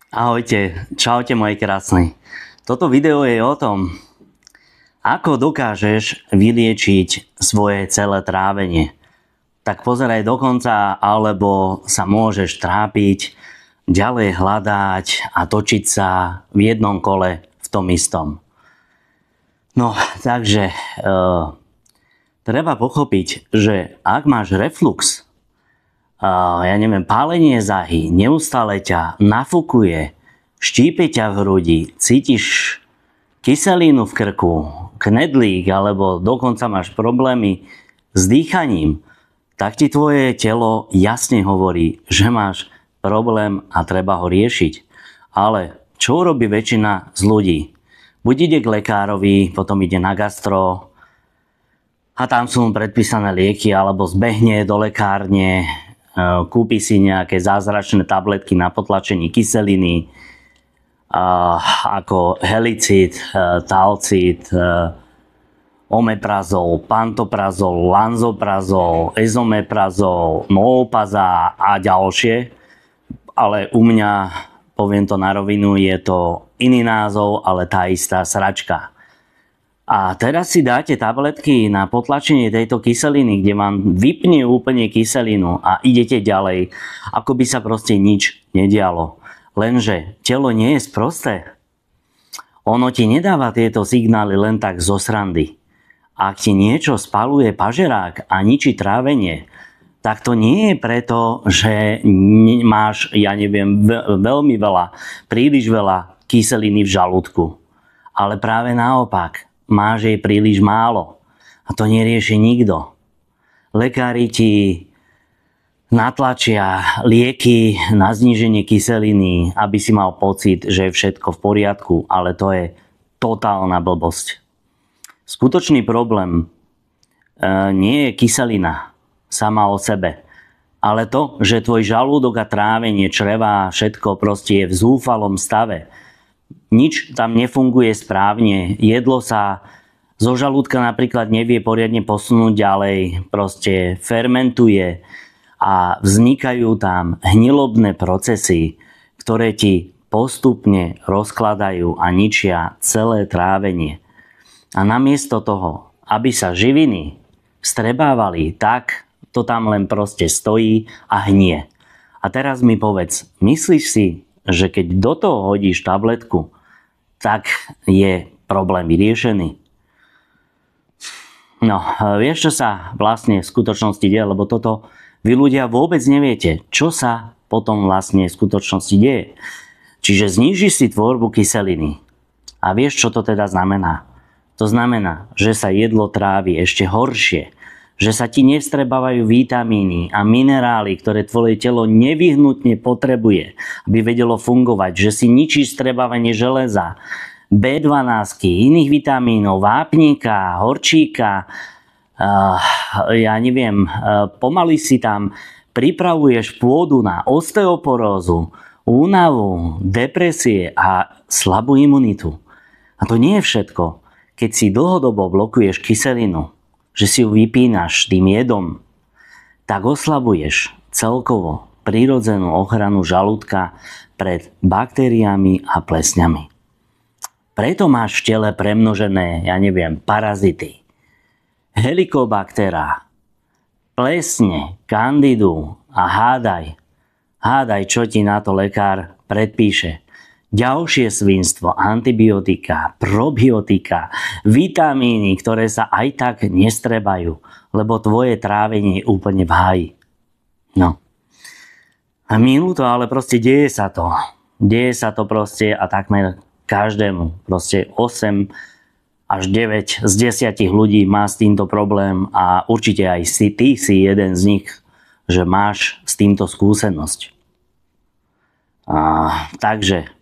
Ahojte, čaute moji krásni. Toto video je o tom, ako dokážeš vyliečiť svoje celé trávenie. Tak pozeraj do konca, alebo sa môžeš trápiť, ďalej hľadať a točiť sa v jednom kole v tom istom. No, takže treba pochopiť, že ak máš reflux, pálenie záhy, neustále ťa nafúkuje, štípe ťa v hrudi, cítiš kyselinu v krku, knedlík, alebo dokonca máš problémy s dýchaním, tak ti tvoje telo jasne hovorí, že máš problém a treba ho riešiť. Ale čo urobí väčšina z ľudí? Buď ide k lekárovi, potom ide na gastro a tam sú mu predpísané lieky, alebo zbehne do lekárne, kúpi si nejaké zázračné tabletky na potlačenie kyseliny, ako helicid, talcid, omeprazol, pantoprazol, lanzoprazol, ezomeprazol, noopazá a ďalšie. Ale u mňa, poviem to na rovinu, je to iný názov, ale tá istá sračka. A teraz si dáte tabletky na potlačenie tejto kyseliny, kde vám vypne úplne kyselinu a idete ďalej, ako by sa proste nič nedialo. Lenže telo nie je sprosté. Ono ti nedáva tieto signály len tak zo srandy. Ak ti niečo spaluje pažerák a ničí trávenie, tak to nie je preto, že máš, veľmi veľa, príliš veľa kyseliny v žalúdku. Ale práve naopak. Máš jej príliš málo. A to nerieši nikto. Lekári ti natlačia lieky na zníženie kyseliny, aby si mal pocit, že je všetko v poriadku, ale to je totálna blbosť. Skutočný problém nie je kyselina sama o sebe, ale to, že tvoj žalúdok a trávenie, čreva, všetko proste je v zúfalom stave. Nič tam nefunguje správne, jedlo sa zo žalúdka napríklad nevie poriadne posunúť ďalej, proste fermentuje a vznikajú tam hnilobné procesy, ktoré ti postupne rozkladajú a ničia celé trávenie. A namiesto toho, aby sa živiny vstrebávali, tak to tam len proste stojí a hnie. A teraz mi povedz, myslíš si, že keď do toho hodíš tabletku, tak je problém vyriešený? No, vieš, čo sa vlastne v skutočnosti deje, lebo toto vy ľudia vôbec neviete, čo sa potom vlastne v skutočnosti deje. Čiže znížiš si tvorbu kyseliny. A vieš, čo to teda znamená? To znamená, že sa jedlo trávi ešte horšie, že sa ti nevstrebávajú vitamíny a minerály, ktoré tvoje telo nevyhnutne potrebuje, aby vedelo fungovať, že si ničí vstrebávanie železa, B12, iných vitamínov, vápnika, horčíka, pomaly si tam pripravuješ pôdu na osteoporózu, únavu, depresie a slabú imunitu. A to nie je všetko. Keď si dlhodobo blokuješ kyselinu, že si ju vypínaš tým jedom, tak oslabuješ celkovo prirodzenú ochranu žalúdka pred baktériami a plesňami. Preto máš v tele premnožené, parazity, helikobaktéra, plesne, kandidu a hádaj, čo ti na to lekár predpíše. Ďalšie svinstvo, antibiotika, probiotika, vitamíny, ktoré sa aj tak nestrebajú, lebo tvoje trávenie je úplne v háji. No. A minúto, ale proste deje sa to. Deje sa to proste a takmer každému. Proste 8 až 9 z 10 ľudí má s týmto problém a určite aj ty si jeden z nich, že máš s týmto skúsenosť. Takže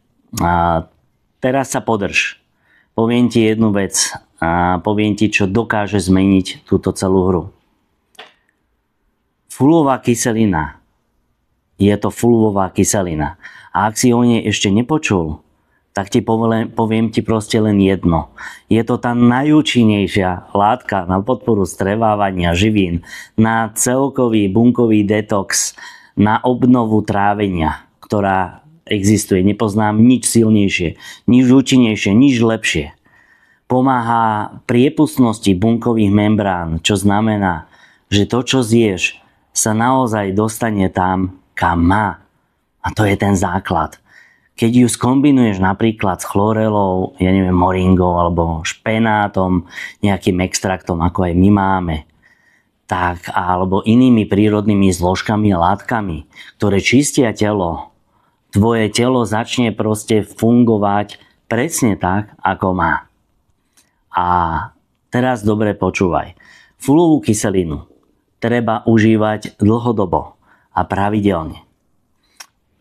teraz sa podrž. Poviem ti jednu vec a poviem ti, čo dokáže zmeniť túto celú hru. Fulvová kyselina. Je to fulvová kyselina. A ak si o nej ešte nepočul, tak ti poviem ti proste len jedno. Je to tá najúčinnejšia látka na podporu strevávania živín, na celkový bunkový detox, na obnovu trávenia, ktorá existuje. Nepoznám nič silnejšie, nič účinnejšie, nič lepšie. Pomáha priepustnosti bunkových membrán, čo znamená, že to, čo zješ, sa naozaj dostane tam, kam má. A to je ten základ. Keď ju skombinuješ napríklad s chlorelou, moringou alebo špenátom, nejakým extraktom, ako aj my máme, tak, alebo inými prírodnými zložkami a látkami, ktoré čistia telo, tvoje telo začne proste fungovať presne tak, ako má. A teraz dobre počúvaj. Fulovú kyselinu treba užívať dlhodobo a pravidelne.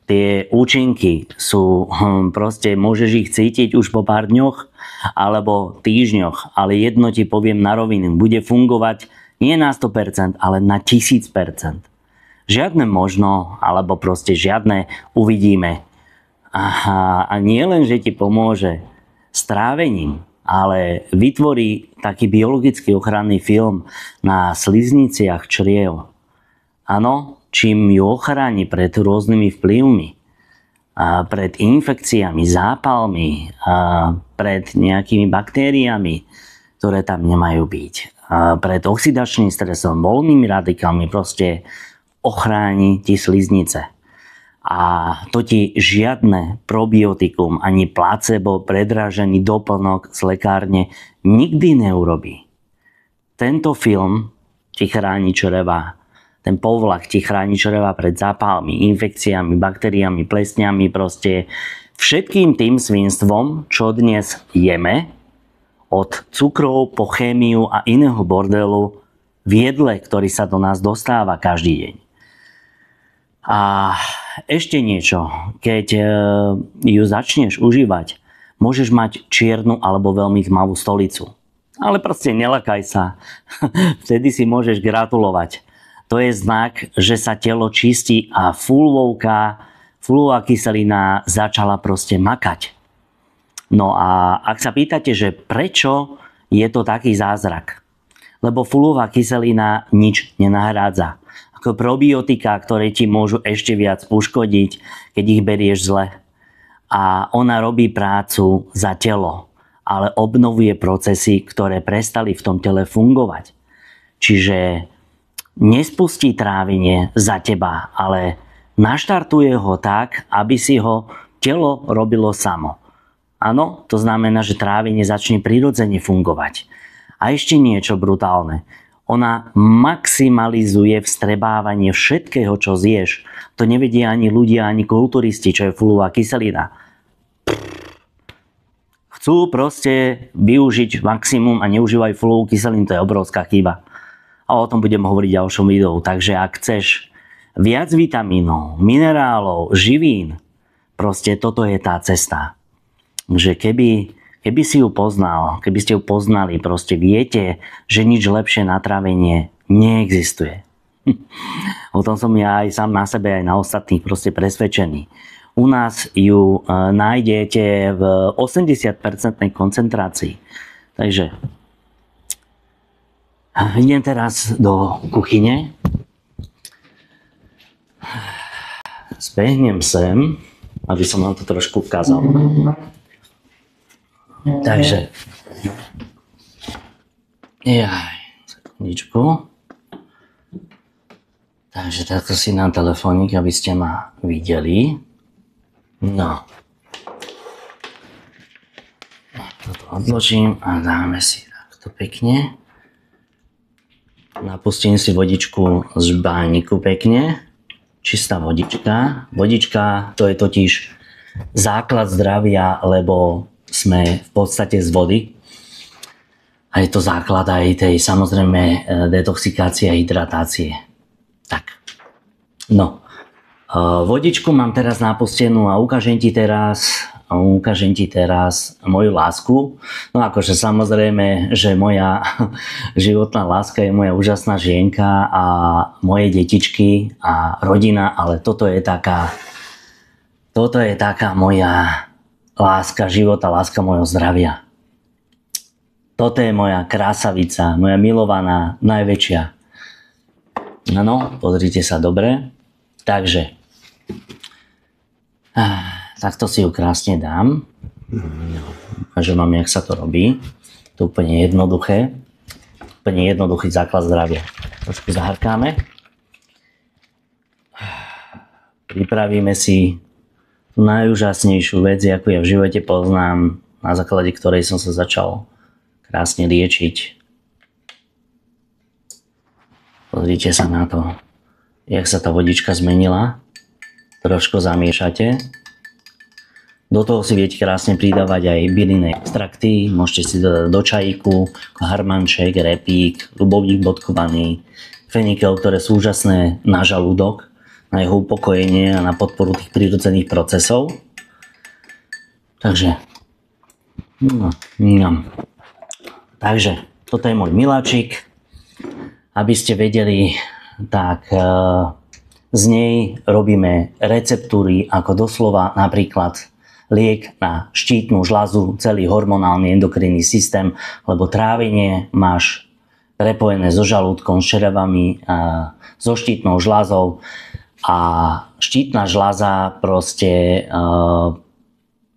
Tie účinky sú, proste môžeš ich cítiť už po pár dňoch alebo týždňoch, ale jedno ti poviem na rovinu, bude fungovať nie na 100%, ale na 1000%. Žiadne možno, alebo proste žiadne uvidíme. Aha, a nie len, že ti pomôže s trávením, ale vytvorí taký biologicky ochranný film na slizniciach čriev. Áno, čím ju ochráni pred rôznymi vplyvmi, a pred infekciami, zápalmi, a pred nejakými baktériami, ktoré tam nemajú byť. A pred oxidačným stresom, voľnými radikálmi, proste ochráni ti sliznice. A to ti žiadne probiotikum, ani placebo, predrážený doplnok z lekárne nikdy neurobí. Tento film ti chráni čreva. Ten povlak ti chráni čreva pred zápalmi, infekciami, baktériami, plesňami, proste všetkým tým svinstvom, čo dnes jeme, od cukrov po chémiu a iného bordelu v jedle, ktorý sa do nás dostáva každý deň. A ešte niečo, keď ju začneš užívať, môžeš mať čiernu alebo veľmi tmavú stolicu. Ale proste nelakaj sa, vtedy si môžeš gratulovať. To je znak, že sa telo čistí a fulová kyselina začala proste makať. No a ak sa pýtate, že prečo je to taký zázrak? Lebo fulová kyselina nič nenahrádza. Ako probiotika, ktoré ti môžu ešte viac uškodiť, keď ich berieš zle. A ona robí prácu za telo, ale obnovuje procesy, ktoré prestali v tom tele fungovať. Čiže nespustí trávenie za teba, ale naštartuje ho tak, aby si ho telo robilo samo. Áno, to znamená, že trávenie začne prirodzene fungovať. A ešte niečo brutálne. Ona maximalizuje vstrebávanie všetkého, čo zješ. To nevedia ani ľudia, ani kulturisti, čo je fulová kyselina. Chcú proste využiť maximum a neužívajú fulovú kyselinu, to je obrovská chyba. A o tom budem hovoriť v ďalšom videu. Takže ak chceš viac vitamínov, minerálov, živín, proste toto je tá cesta. Že keby si ju poznal, keby ste ju poznali, proste viete, že nič lepšie na trávenie neexistuje. O tom som ja aj sám na sebe, aj na ostatných proste presvedčený. U nás ju nájdete v 80% koncentrácii. Takže idem teraz do kuchyne. Zbehnem sem, aby som vám to trošku ukázal. Takže, sekundičku. Takže takto si na telefónik, aby ste ma videli. No. Toto odložím a dáme si takto pekne. Napustím si vodičku z bániku pekne. Čistá vodička. Vodička, to je totiž základ zdravia, lebo sme v podstate z vody. A je to základ aj tej samozrejme detoxikácie a hydratácie. Tak. No. Vodičku mám teraz napustenú a ukážem ti teraz moju lásku. No akože samozrejme, že moja životná láska je moja úžasná žienka a moje detičky a rodina, ale toto je taká moja láska života, láska mojho zdravia. Toto je moja krásavica, moja milovaná, najväčšia. No, pozrite sa dobre. Takže Takto si ju krásne dám. Ukážem vám, jak sa to robí. To je úplne jednoduché. Úplne jednoduchý základ zdravia. Trošku zahrkáme. Pripravíme si tú najúžasnejšiu vec, akú ja v živote poznám, na základe ktorej som sa začal krásne liečiť. Pozrite sa na to, jak sa tá vodička zmenila. Trošku zamiešate. Do toho si viete krásne pridávať aj bylinné extrakty. Môžete si dodať do čajíku harmanček, repík, ľubovník bodkovaný, fenikel, ktoré sú úžasné na žalúdok, na jeho upokojenie a na podporu tých prírodzených procesov. Takže, Takže, toto je môj miláčik. Aby ste vedeli, tak z nej robíme receptúry ako doslova napríklad liek na štítnu žľazu, celý hormonálny endokrinný systém, lebo trávenie máš prepojené so žalúdkom, s črevami, so štítnou žľazou a štítna žľaza proste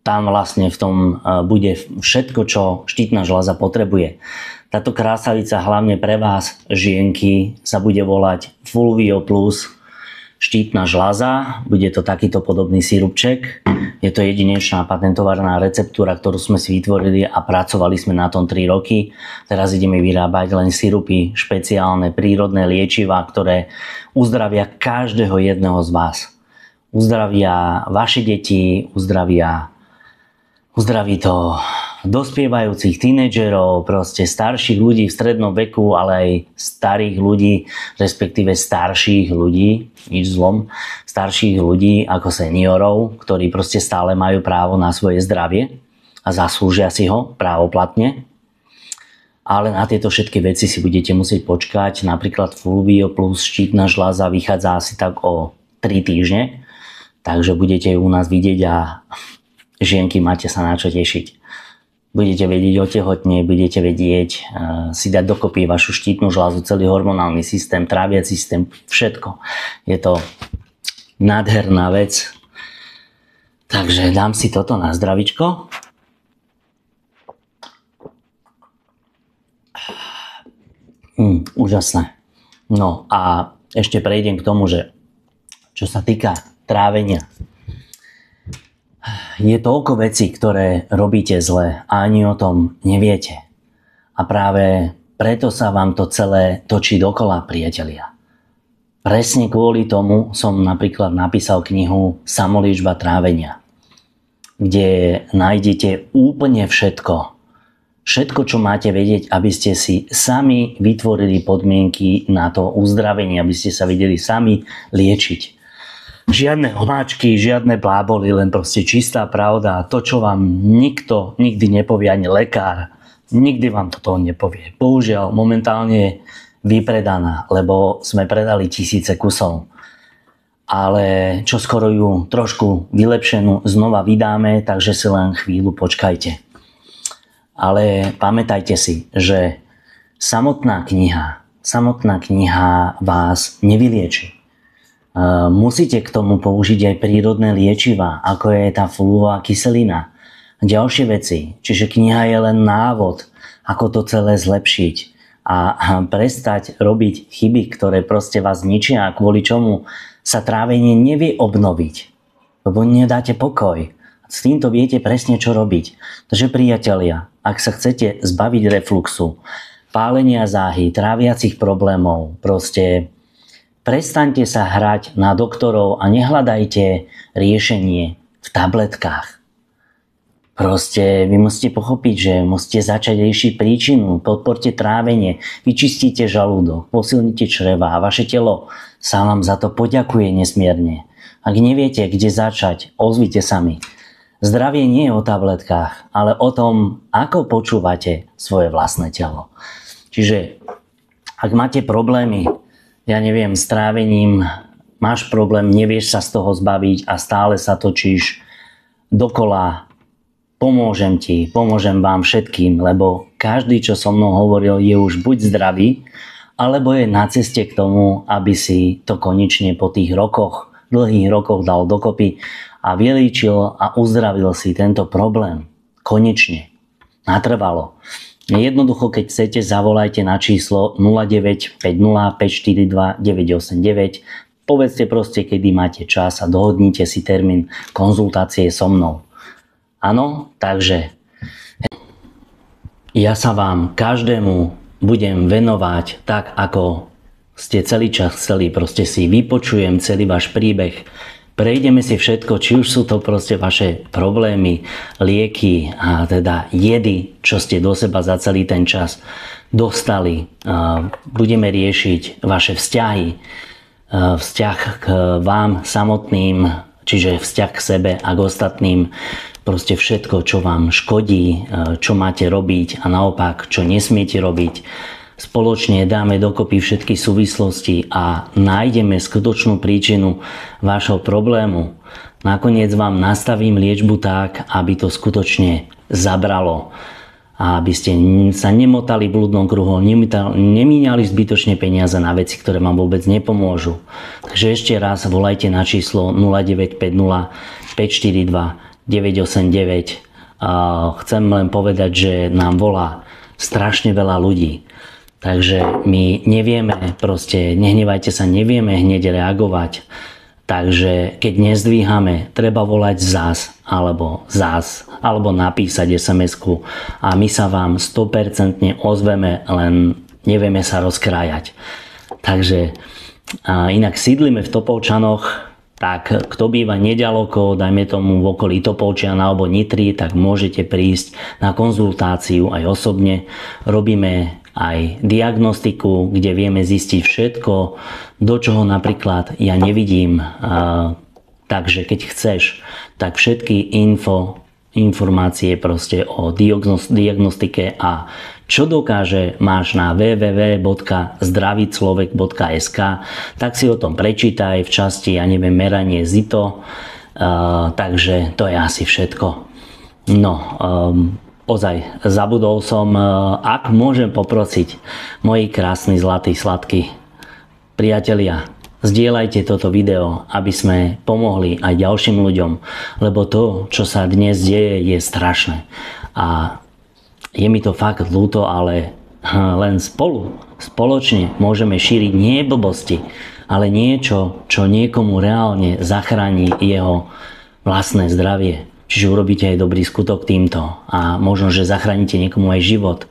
tam vlastne v tom bude všetko, čo štítna žľaza potrebuje. Táto krásavica hlavne pre vás, žienky, sa bude volať Fulvio Plus štítna žľaza. Bude to takýto podobný sirupček. Je to jedinečná patentovaná receptúra, ktorú sme si vytvorili a pracovali sme na tom 3 roky. Teraz ideme vyrábať len sirupy, špeciálne prírodné liečivá, ktoré uzdravia každého jedného z vás. Uzdravia vaše deti, uzdraví to dospievajúcich tínedžerov, proste starších ľudí v strednom veku, ale aj starých ľudí, respektíve starších ľudí, nič zlom, starších ľudí ako seniorov, ktorí proste stále majú právo na svoje zdravie a zaslúžia si ho právoplatne. Ale na tieto všetky veci si budete musieť počkať. Napríklad Fulvio Plus štítna žľaza vychádza asi tak o 3 týždne, takže budete ju u nás vidieť a žienky, máte sa na čo tešiť. Budete vedieť otehotnieť, budete vedieť si dať dokopy vašu štítnu žľazu, celý hormonálny systém, tráviaci systém, všetko. Je to nádherná vec. Takže dám si toto na zdravičko. Úžasné. No a ešte prejdem k tomu, že čo sa týka trávenia. Je toľko vecí, ktoré robíte zle a ani o tom neviete. A práve preto sa vám to celé točí dokola, priatelia. Presne kvôli tomu som napríklad napísal knihu Samoliečba trávenia, kde nájdete úplne všetko. Všetko, čo máte vedieť, aby ste si sami vytvorili podmienky na to uzdravenie, aby ste sa vedeli sami liečiť. Žiadne homáčky, žiadne bláboli, len proste čistá pravda. To, čo vám nikto nikdy nepovie, ani lekár, nikdy vám toto nepovie. Bohužiaľ, momentálne je vypredaná, lebo sme predali 1000 kusov. Ale čo skoro ju trošku vylepšenú znova vydáme, takže si len chvíľu počkajte. Ale pamätajte si, že samotná kniha vás nevylieči. Musíte k tomu použiť aj prírodné liečivá, ako je tá fulvová kyselina. Ďalšie veci, čiže kniha je len návod, ako to celé zlepšiť a prestať robiť chyby, ktoré proste vás ničia a kvôli čomu sa trávenie nevie obnoviť, lebo nedáte pokoj. S týmto viete presne, čo robiť. Takže priatelia, ak sa chcete zbaviť refluxu, pálenia záhy, tráviacich problémov, proste prestaňte sa hrať na doktorov a nehľadajte riešenie v tabletkách. Proste vy musíte pochopiť, že musíte začať riešiť príčinu, podporte trávenie, vyčistíte žalúdok, posilnite čreva a vaše telo sa vám za to poďakuje nesmierne. Ak neviete, kde začať, ozvite sa mi. Zdravie nie je o tabletkách, ale o tom, ako počúvate svoje vlastné telo. Čiže ak máte problémy, ja neviem, s trávením, máš problém, nevieš sa z toho zbaviť a stále sa točíš dokola, pomôžem vám všetkým, lebo každý, čo so mnou hovoril, je už buď zdravý, alebo je na ceste k tomu, aby si to konečne po tých rokoch, dlhých rokoch dal dokopy a vylíčil a uzdravil si tento problém. Konečne. Natrvalo. Jednoducho, keď chcete, zavolajte na číslo 0950 542 989. Povedzte proste, kedy máte čas a dohodnite si termín konzultácie so mnou. Áno, takže ja sa vám každému budem venovať tak, ako ste celý čas chceli. Proste si vypočujem celý váš príbeh. Prejdeme si všetko, či už sú to proste vaše problémy, lieky a teda jedy, čo ste do seba za celý ten čas dostali. Budeme riešiť vaše vzťahy, vzťah k vám samotným, čiže vzťah k sebe a k ostatným. Proste všetko, čo vám škodí, čo máte robiť a naopak, čo nesmiete robiť. Spoločne dáme dokopy všetky súvislosti a nájdeme skutočnú príčinu vášho problému. Nakoniec vám nastavím liečbu tak, aby to skutočne zabralo. A aby ste sa nemotali v blúdnom kruhu, nemíňali zbytočne peniaze na veci, ktoré vám vôbec nepomôžu. Takže ešte raz volajte na číslo 0950 542 989. Chcem len povedať, že nám volá strašne veľa ľudí. Takže my nevieme, proste nehnevajte sa, nevieme hneď reagovať. Takže keď nezdvíhame, treba volať alebo napísať SMS-ku a my sa vám 100% ozveme, len nevieme sa rozkrájať. Takže inak sídlime v Topolčanoch, tak kto býva neďaleko, dajme tomu v okolí Topolčian alebo Nitry, tak môžete prísť na konzultáciu aj osobne. Robíme aj diagnostiku, kde vieme zistiť všetko, do čoho napríklad ja nevidím. Takže keď chceš, tak všetky informácie proste o diagnostike a čo dokáže, máš na www.zdraviclovek.sk, tak si o tom prečítaj v časti, meranie ZITO. Takže to je asi všetko. No, ozaj, zabudol som, ak môžem poprosiť, moji krásni, zlatí, sladkí priatelia, zdieľajte toto video, aby sme pomohli aj ďalším ľuďom, lebo to, čo sa dnes deje, je strašné. A je mi to fakt ľúto, ale len spoločne môžeme šíriť nie blbosti, ale niečo, čo niekomu reálne zachráni jeho vlastné zdravie. Čiže urobíte aj dobrý skutok týmto a možno, že zachránite niekomu aj život.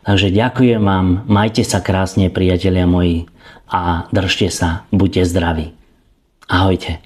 Takže ďakujem vám, majte sa krásne, priatelia moji, a držte sa, buďte zdraví. Ahojte.